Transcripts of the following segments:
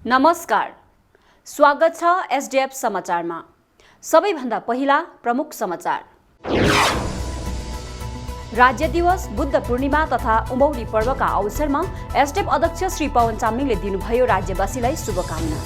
नमस्कार, स्वागत छ एसडिएफ समाचारमा। सबैभन्दा पहिला प्रमुख समाचार। राज्य दिवस, बुद्ध पूर्णिमा तथा उभौली पर्वका अवसरमा एसडिएफ अध्यक्ष श्री पवन चामलिङले दिनुभयो राज्यवासीलाई शुभकामना।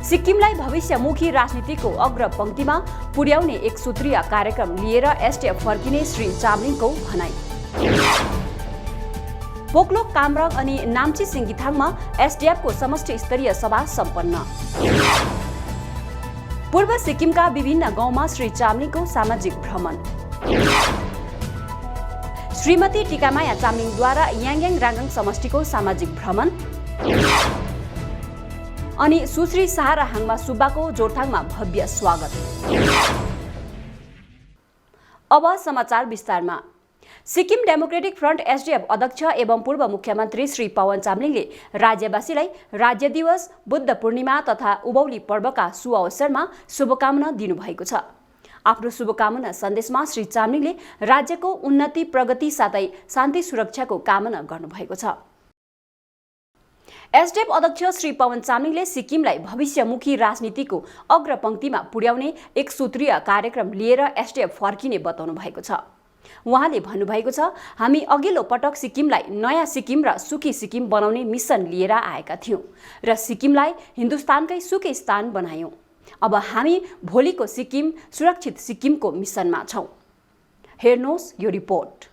सिक्किमलाई भविष्यमुखी राजनीतिको अग्रपंक्तिमा पुर्याउने एक सूत्रीय कार्यक्रम लिएर एसडिएफ फर्किने श्री चामलिङको भनाई। पोकलोक, कामराङ अनि नाम्ची सिङ्गिथाङमा एसडिएफको समष्टि स्तरीय सभा सम्पन्न। पूर्व सिक्किमका विभिन्न गाउँमा श्री चामलिङको सामाजिक भ्रमण। श्रीमती टिकामाया चामलिङद्वारा याङयाङ राङगाङ समष्टिको सामाजिक भ्रमण अनि सुश्री सहारा हाङमा सुब्बाको जोरथाङमा भव्य स्वागत। अब समाचार विस्तारमा। सिक्किम डेमोक्रेटिक फ्रन्ट एसडिएफ अध्यक्ष एवं पूर्व मुख्यमन्त्री श्री पवन चामलिङले राज्यवासीलाई राज्य दिवस, बुद्ध पूर्णिमा तथा उभौली पर्वका सुअवसरमा शुभकामना दिनुभएको छ। आफ्नो शुभकामना सन्देशमा श्री चामलिङले राज्यको उन्नति, प्रगति साथै शान्ति सुरक्षाको कामना गर्नुभएको छ। एसडिएफ अध्यक्ष श्री पवन चामलिङले सिक्किमलाई भविष्यमुखी राजनीतिको अग्रपंक्तिमा पुर्याउने एक सूत्रीय कार्यक्रम लिएर एसडिएफ फर्किने बताउनु भएको छ। उहाँले भन्नुभएको छ, हामी अघिल्लो पटक सिक्किमलाई नयाँ सिक्किम र सुखी सिक्किम बनाउने मिसन लिएर आएका थियौं र सिक्किमलाई हिन्दुस्तानकै सुखी स्थान बनायौं। अब हामी भोलिको सिक्किम, सुरक्षित सिक्किमको मिसनमा छौं। हेर्नुहोस् यो रिपोर्ट।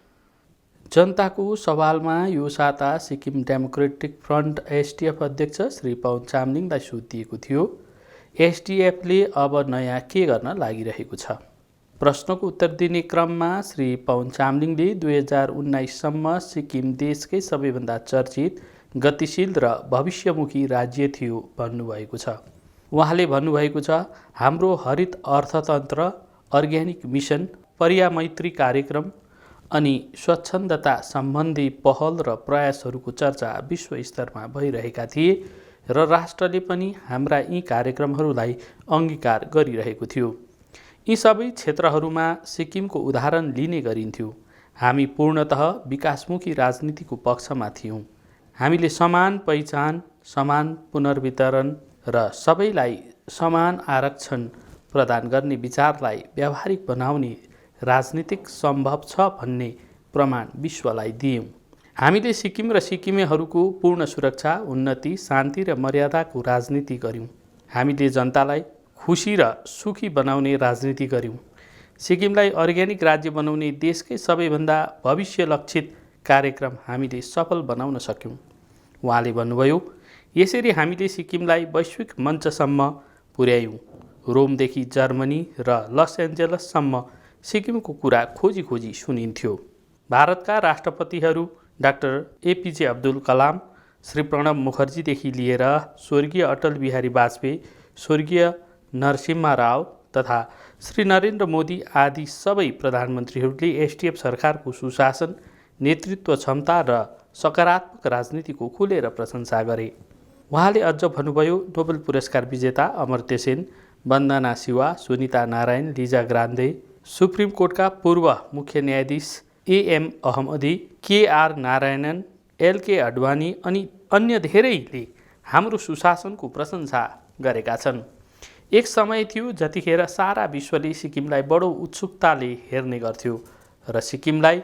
जनताको सवालमा यो साता सिक्किम डेमोक्रेटिक फ्रन्ट एसडिएफ अध्यक्ष श्री पवन चामलिङलाई सोधिएको थियो, एसडिएफले अब नयाँ के गर्न लागिरहेको छ। प्रश्नको उत्तर दिने क्रममा श्री पवन चामलिङले 2019सम्म सिक्किम देशकै सबैभन्दा चर्चित, गतिशील र भविष्यमुखी राज्य थियो भन्नुभएको छ। उहाँले भन्नुभएको छ, हाम्रो हरित अर्थतन्त्र, अर्ग्यानिक मिसन, पर्यामैत्री कार्यक्रम अनि स्वच्छन्दता सम्बन्धी पहल र प्रयासहरूको चर्चा विश्व स्तरमा भइरहेका थिए र राष्ट्रले पनि हाम्रा यी कार्यक्रमहरूलाई अङ्गीकार गरिरहेको थियो। यी सबै क्षेत्रहरूमा सिक्किमको उदाहरण लिने गरिन्थ्यो। हामी पूर्णतः विकासमुखी राजनीतिको पक्षमा थियौँ। हामीले समान पहिचान, समान पुनर्वितरण र सबैलाई समान आरक्षण प्रदान गर्ने विचारलाई व्यावहारिक बनाउने राजनीतिक सम्भव छ भन्ने प्रमाण विश्वलाई दियौँ। हामीले सिक्किम र सिक्किमेहरूको पूर्ण सुरक्षा, उन्नति, शान्ति र मर्यादाको राजनीति गर्यौँ। हामीले जनतालाई खुसी र सुखी बनाउने राजनीति गर्यौँ। सिक्किमलाई अर्ग्यानिक राज्य बनाउने देशकै सबैभन्दा भविष्य लक्षित कार्यक्रम हामीले सफल बनाउन सक्यौँ। उहाँले भन्नुभयो, यसरी हामीले सिक्किमलाई वैश्विक मञ्चसम्म पुर्यायौँ। रोमदेखि जर्मनी र लस एन्जलससम्म सिक्किमको कुरा खोजी खोजी सुनिन्थ्यो। भारतका राष्ट्रपतिहरू डाक्टर एपीजे अब्दुल कलाम, श्री प्रणब मुखर्जीदेखि लिएर स्वर्गीय अटल बिहारी वाजपेयी, स्वर्गीय नरसिम्हा राव तथा श्री नरेन्द्र मोदी आदि सबै प्रधानमन्त्रीहरूले एसडिएफ सरकारको सुशासन, नेतृत्व क्षमता र सकारात्मक राजनीतिको खुलेर प्रशंसा गरे। उहाँले अझ भन्नुभयो, नोबेल पुरस्कार विजेता Amartya Sen, Vandana Shiva, Sunita Narayan, Lisa Grande, supreme कोर्टका पूर्व मुख्य न्यायाधीश A M Ahmadi, K R Narayanan, L K Advani अनि अन्य धेरैले हाम्रो सुशासनको प्रशंसा गरेका छन्। एक समय थियो जतिखेर सारा विश्वले सिक्किमलाई बडो उत्सुकताले हेर्ने गर्थ्यो र सिक्किमलाई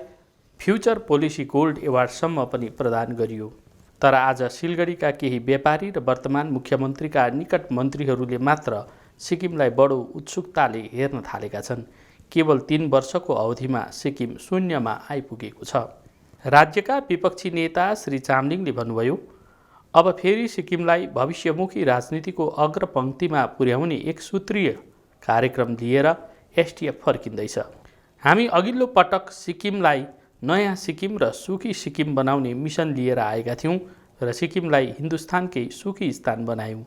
फ्युचर पोलिसी गोल्ड एवार्डसम्म पनि प्रदान गरियो। तर आज सिलगढीका केही व्यापारी र वर्तमान मुख्यमन्त्रीका निकट मन्त्रीहरूले मात्र सिक्किमलाई बडो उत्सुकताले हेर्न थालेका छन्। केवल 3 वर्षको अवधिमा सिक्किम शून्यमा आइपुगेको छ। राज्यका विपक्षी नेता श्री चामलिङले भन्नुभयो, अब फेरि सिक्किमलाई भविष्यमुखी राजनीतिको अग्रपंक्तिमा पुर्याउने एक सूत्रीय कार्यक्रम लिएर एसडिएफ फर्किँदैछ। हामी अघिल्लो पटक सिक्किमलाई नयाँ सिक्किम र सुखी सिक्किम बनाउने मिसन लिएर आएका थियौँ र सिक्किमलाई हिन्दुस्तानकै सुखी स्थान बनायौँ।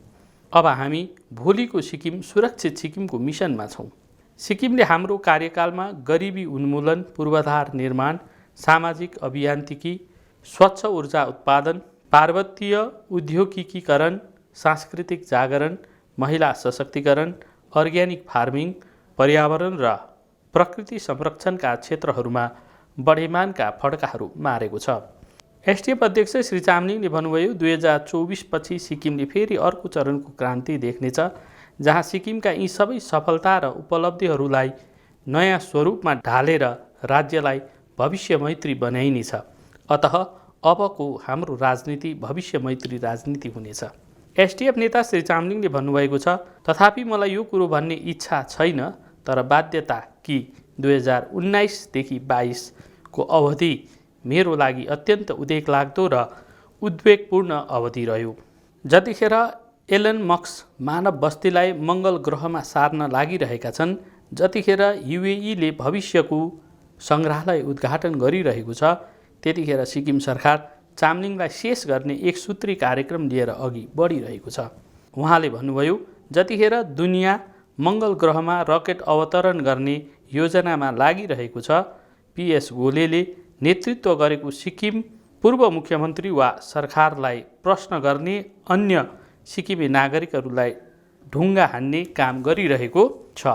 अब हामी भोलिको सिक्किम, सुरक्षित सिक्किमको मिसनमा छौँ। सिक्किमले हाम्रो कार्यकालमा गरिबी उन्मूलन, पूर्वाधार निर्माण, सामाजिक अभियान्त्रिकी, स्वच्छ ऊर्जा उत्पादन, पार्वतीय उद्योगिकीकरण, सांस्कृतिक जागरण, महिला सशक्तिकरण, अर्ग्यानिक फार्मिङ, पर्यावरण र प्रकृति संरक्षणका क्षेत्रहरूमा बढेमानका फड्काहरू मारेको छ। एसटिएफ अध्यक्ष श्री चामलिङले भन्नुभयो 2024 पछि सिक्किमले फेरि अर्को चरणको क्रान्ति देख्नेछ, जहाँ सिक्किमका यी सबै सफलता र उपलब्धिहरूलाई नयाँ स्वरूपमा ढालेर राज्यलाई भविष्य मैत्री बनाइनेछ। अतः अबको हाम्रो राजनीति भविष्य मैत्री राजनीति हुनेछ। एसटिएफ नेता श्री चामलिङले भन्नुभएको छ, तथापि मलाई यो कुरो भन्ने इच्छा छैन, तर बाध्यता कि 2019देखि 22 को अवधि मेरो लागि अत्यन्त उद्वेगलाग्दो र उद्वेगपूर्ण अवधि रह्यो। जतिखेर एलन मस्क मानव बस्तीलाई मङ्गल ग्रहमा सार्न लागिरहेका छन्, जतिखेर युएईले भविष्यको सङ्ग्रहालय उद्घाटन गरिरहेको छ, त्यतिखेर सिक्किम सरकार चामलिङलाई शेष गर्ने एक सूत्री कार्यक्रम लिएर अघि बढिरहेको छ। उहाँले भन्नुभयो, जतिखेर दुनियाँ मङ्गल ग्रहमा रकेट अवतरण गर्ने योजनामा लागिरहेको छ, पीएस गोलेले नेतृत्व गरेको सिक्किम पूर्व मुख्यमन्त्री वा सरकारलाई प्रश्न गर्ने अन्य सिक्किमे नागरिकहरूलाई ढुङ्गा हान्ने काम गरिरहेको छ।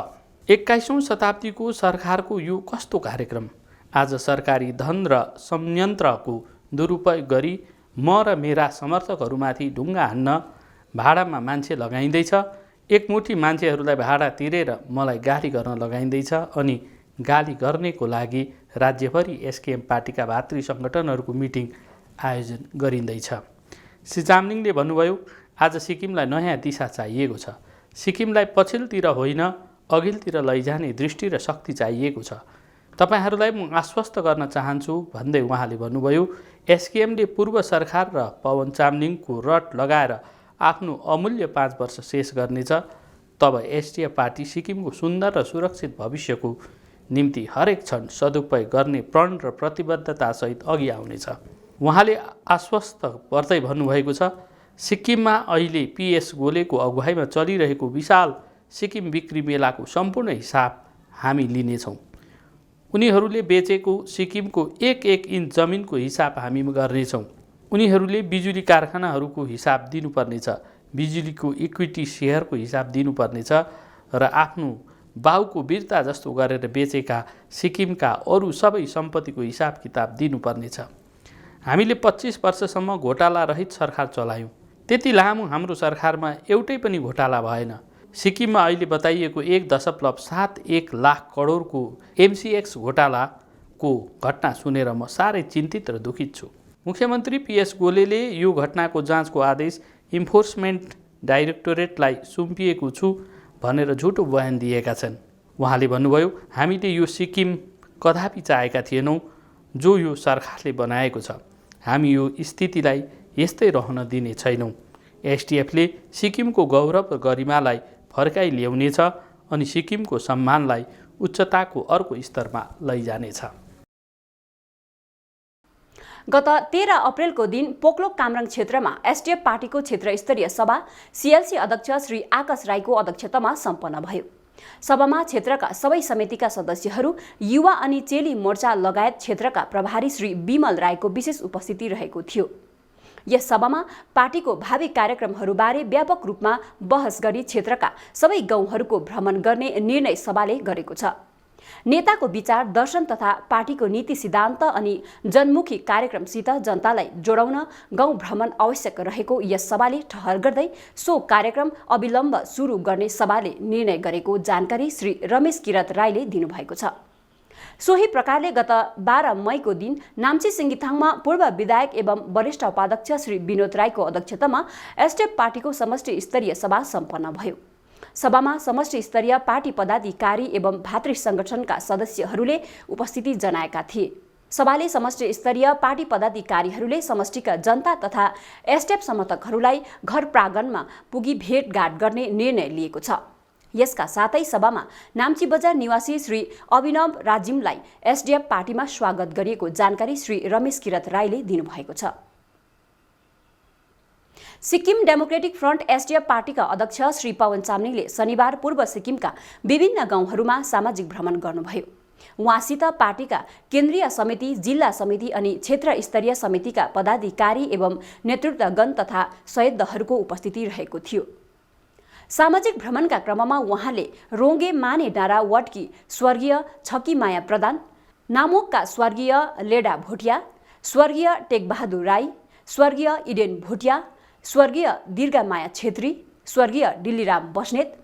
21औं शताब्दीको सरकारको यो कस्तो कार्यक्रम? आज सरकारी धन र संयन्त्रको दुरुपयोग गरी म र मेरा समर्थकहरूमाथि ढुङ्गा हान्न भाडामा मान्छे लगाइँदैछ। एकमुठी मान्छेहरूलाई भाडा तिरेर मलाई गाली गर्न लगाइँदैछ अनि गाली गर्नेको लागि राज्यभरि एसकेएम पार्टीका भातृ सङ्गठनहरूको मिटिङ आयोजन गरिँदैछ। श्री चामलिङले भन्नुभयो, आज सिक्किमलाई नयाँ दिशा चाहिएको छ। सिक्किमलाई पछिल्तिर होइन अघिल्तिर लैजाने दृष्टि र शक्ति चाहिएको छ। तपाईहरूलाई म आश्वस्त गर्न चाहन्छु भन्दै उहाँले भन्नुभयो, एसकेएमले पूर्व सरकार र पवन चामलिङको रट लगाएर आफ्नो अमूल्य 5 वर्ष शेष गर्नेछ। तब एसटिएफ पार्टी सिक्किमको सुन्दर र सुरक्षित भविष्यको निम्ति हरेक क्षण सदुपयोग गर्ने प्रण र प्रतिबद्धतासहित अघि आउनेछ। उहाँले आश्वस्त गर्दै भन्नुभएको छ, सिक्किममा अहिले पीएस गोलेको अगुवाईमा चलिरहेको विशाल सिक्किम बिक्री मेलाको सम्पूर्ण हिसाब हामी लिनेछौँ। उनीहरूले बेचेको सिक्किमको एक इन्च जमिनको हिसाब हामी गर्नेछौँ। उनीहरूले बिजुली कारखानाहरूको हिसाब दिनुपर्नेछ, बिजुलीको इक्विटी सेयरको हिसाब दिनुपर्नेछ र आफ्नो बाउको वीरता जस्तो गरेर बेचेका सिक्किमका अरू सबै सम्पत्तिको हिसाब किताब दिनुपर्नेछ। हामीले 25 वर्षसम्म घोटाला रहित सरकार चलायौँ। त्यति लामो हाम्रो सरकारमा एउटै पनि घोटाला भएन। सिक्किममा अहिले बताइएको 1.71 लाख करोडको एमसीएक्स घोटालाको घटना सुनेर म साह्रै चिन्तित र दुखित छु। मुख्यमन्त्री पीएस गोलेले यो घटनाको जाँचको आदेश इन्फोर्समेन्ट डाइरेक्टोरेटलाई सुम्पिएको छु भनेर झुटो बयान दिएका छन्। उहाँले भन्नुभयो, हामीले यो सिक्किम कदापि चाहेका थिएनौँ जो यो सरकारले बनाएको छ। हामी यो स्थितिलाई यस्तै रहन दिने छैनौँ। एसटिएफले सिक्किमको गौरव र गरिमालाई फर्काइ ल्याउनेछ अनि सिक्किमको सम्मानलाई उच्चताको अर्को स्तरमा लैजानेछ। गत 13 अप्रेलको दिन पोकलोक कामराङ क्षेत्रमा एसटिएफ पार्टीको क्षेत्र स्तरीय सभा सीएलसी अध्यक्ष श्री आकाश राईको अध्यक्षतामा सम्पन्न भयो। सभामा क्षेत्रका सबै समितिका सदस्यहरू, युवा अनि चेली मोर्चा लगायत क्षेत्रका प्रभारी श्री विमल राईको विशेष उपस्थिति रहेको थियो। यस सभामा पार्टीको भावी कार्यक्रमहरूबारे व्यापक रूपमा बहस गरी क्षेत्रका सबै गाउँहरूको भ्रमण गर्ने निर्णय सभाले गरेको छ। नेताको विचार, दर्शन तथा पार्टीको नीति सिद्धान्त अनि जनमुखी कार्यक्रमसित जनतालाई जोडाउन गाउँ भ्रमण आवश्यक रहेको यस सभाले ठहर गर्दै सो कार्यक्रम अविलम्ब सुरु गर्ने सभाले निर्णय गरेको जानकारी श्री रमेश किरत राईले दिनुभएको छ। सोही प्रकारले गत 12 मईको दिन नाम्ची सिङ्गिथाङमा पूर्व विधायक एवं वरिष्ठ उपाध्यक्ष श्री विनोद राईको अध्यक्षतामा एसटिएफ पार्टीको समष्टि स्तरीय सभा सम्पन्न भयो। सभामा समष्टि स्तरीय पार्टी पदाधिकारी एवं भातृ सङ्गठनका सदस्यहरूले उपस्थिति जनाएका थिए। सभाले समष्टि स्तरीय पार्टी पदाधिकारीहरूले समष्टिका जनता तथा एसटिएफ समर्थकहरूलाई घर प्राङ्गणमा पुगी भेटघाट गर्ने निर्णय लिएको छ। यसका साथै सभामा नाम्ची बजार निवासी श्री अभिनव राजिमलाई एसडिएफ पार्टीमा स्वागत गरिएको जानकारी श्री रमेश किरत राईले दिनुभएको छ। सिक्किम डेमोक्रेटिक फ्रन्ट एसडिएफ पार्टीका अध्यक्ष श्री पवन चामलिङले शनिबार पूर्व सिक्किमका विभिन्न गाउँहरूमा सामाजिक भ्रमण गर्नुभयो। उहाँसित पार्टीका केन्द्रीय समिति, जिल्ला समिति अनि क्षेत्र स्तरीय समितिका पदाधिकारी एवं नेतृत्वगण तथा सदस्यहरूको उपस्थिति रहेको थियो। सामाजिक भ्रमणका क्रममा उहाँले रोङ्गे माने डाँडा वार्डकी स्वर्गीय छकी माया प्रधान, नामोकका स्वर्गीय लेडा भोटिया, स्वर्गीय टेकबहादुर राई, स्वर्गीय इडेन भुटिया, स्वर्गीय दीर्घमाया छेत्री, स्वर्गीय डिल्लीराम बस्नेत,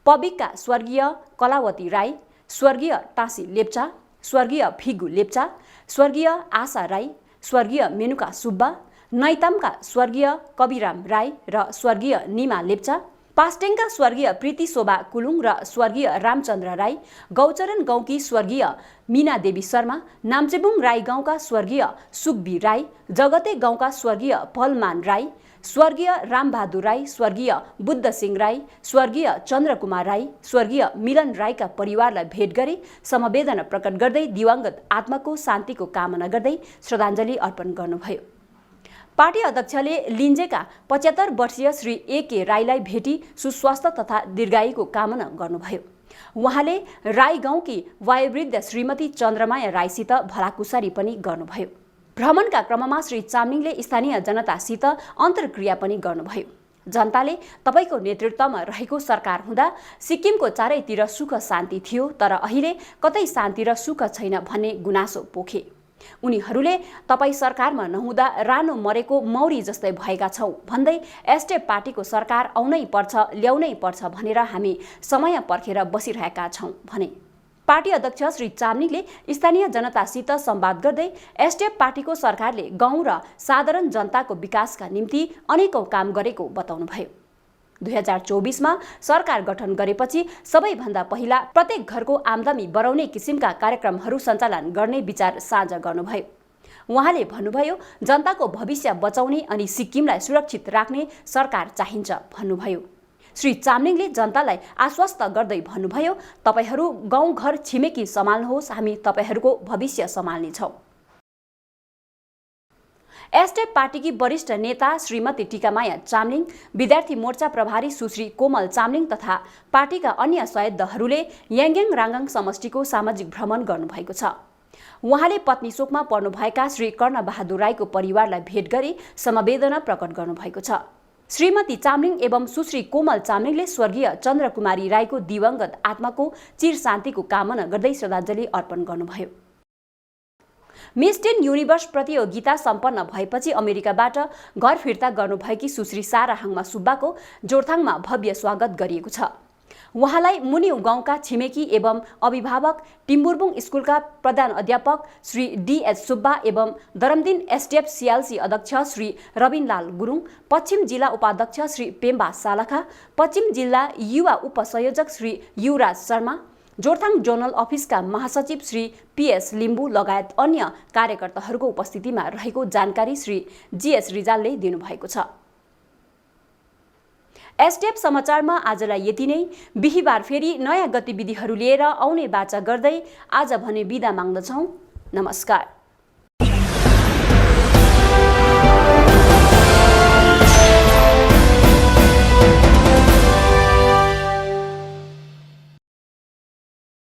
पबिकका स्वर्गीय कलावती राई, स्वर्गीय टाँसी लेप्चा, स्वर्गीय फिगु लेप्चा, स्वर्गीय आशा राई, स्वर्गीय मेनुका सुब्बा, नैतामका स्वर्गीय कविराम राई र स्वर्गीय निमा लेप्चा, पास्टेङका स्वर्गीय प्रीति शोभा कुलुङ र स्वर्गीय रामचन्द्र राई, गौचरण गाउँकी स्वर्गीय मीना देवी शर्मा, नाम्चेबुङ राई गाउँका स्वर्गीय सुकबी राई, जगते गाउँका स्वर्गीय फलमान राई, स्वर्गीय रामबहादुर राई, स्वर्गीय बुद्धसिंह राई, स्वर्गीय चन्द्रकुमार राई, स्वर्गीय मिलन राईका परिवारलाई भेट गरी समवेदना प्रकट गर्दै दिवंगत आत्माको शान्तिको कामना गर्दै श्रद्धाञ्जली अर्पण गर्नुभयो। पार्टी अध्यक्षले लिन्जेका 75 वर्षीय श्री ए.के. राईलाई भेटी सुस्वास्थ्य तथा दीर्घायुको कामना गर्नुभयो। उहाँले राई गाउँकी वयोवृद्ध श्रीमती चन्द्रमाया राईसित भलाकुसारी पनि गर्नुभयो। भ्रमणका क्रममा श्री चामलिङले स्थानीय जनतासित अन्तर्क्रिया पनि गर्नुभयो। जनताले तपाईको नेतृत्वमा रहेको सरकार हुँदा सिक्किमको चारैतिर सुख शान्ति थियो, तर अहिले कतै शान्ति र सुख छैन भन्ने गुनासो पोखे। उनीहरूले तपाई सरकारमा नहुँदा रानो मरेको मौरी जस्तै भएका छौं भन्दै एसडिएफ पार्टीको सरकार आउनै पर्छ, ल्याउनै पर्छ भनेर हामी समय पर्खेर बसिरहेका छौं भने। पार्टी अध्यक्ष श्री चामलिङले स्थानीय जनतासित संवाद गर्दै एसडिएफ पार्टीको सरकारले गाउँ र साधारण जनताको विकासका निम्ति अनेकौं काम गरेको बताउनुभयो। 2024मा सरकार गठन गरेपछि सबैभन्दा पहिला प्रत्येक घरको आमदानी बढाउने किसिमका कार्यक्रमहरू सञ्चालन गर्ने विचार साझा गर्नुभयो। उहाँले भन्नुभयो, जनताको भविष्य बचाउने अनि सिक्किमलाई सुरक्षित राख्ने सरकार चाहिन्छ भन्नुभयो। श्री चामलिङले जनतालाई आश्वस्त गर्दै भन्नुभयो, तपाईहरू गाउँ घर छिमेकी सम्हाल्नुहोस्, हामी तपाईहरूको भविष्य सम्हाल्नेछौँ। एसडिएफ पार्टीकी वरिष्ठ नेता श्रीमती टीकामाया चामलिङ, विद्यार्थी मोर्चा प्रभारी सुश्री कोमल चामलिङ तथा पार्टीका अन्य सदस्यहरूले याङयाङ राङगाङ समष्टिको सामाजिक भ्रमण गर्नुभएको छ। उहाँले पत्नी शोकमा पर्नुभएका श्री कर्णबहादुर राईको परिवारलाई भेट गरी समवेदना प्रकट गर्नुभएको छ। श्रीमती चामलिङ एवं सुश्री कोमल चामलिङले स्वर्गीय चन्द्रकुमारी राईको दिवंगत आत्माको चिर शान्तिको कामना गर्दै श्रद्धाञ्जली अर्पण गर्नुभयो। मिस टिन युनिभर्स प्रतियोगिता सम्पन्न भएपछि अमेरिकाबाट घर फिर्ता गर्नुभएकी सुश्री सारा हाङमा सुब्बाको जोरथाङमा भव्य स्वागत गरिएको छ। उहाँलाई मुनिउ गाउँका छिमेकी एवं अभिभावक, टिम्बुरबुङ स्कुलका प्रधान अध्यापक श्री डीएच सुब्बा एवं दरमदिन एसडिएफ सियालसी अध्यक्ष श्री रविनलाल गुरुङ, पश्चिम जिल्ला उपाध्यक्ष श्री पेम्बा सालखा, पश्चिम जिल्ला युवा उपसंयोजक श्री युवराज शर्मा, जोरथाङ जोनल अफिसका महासचिव श्री पीएस लिम्बू लगायत अन्य कार्यकर्ताहरूको उपस्थितिमा रहेको जानकारी श्री जीएस रिजालले दिनुभएको छ। एसडिएफ समाचारमा आजलाई यति नै। बिहीबार फेरि नयाँ गतिविधिहरू लिएर आउने बाचा गर्दै आज भने बिदा माग्दछौँ। नमस्कार।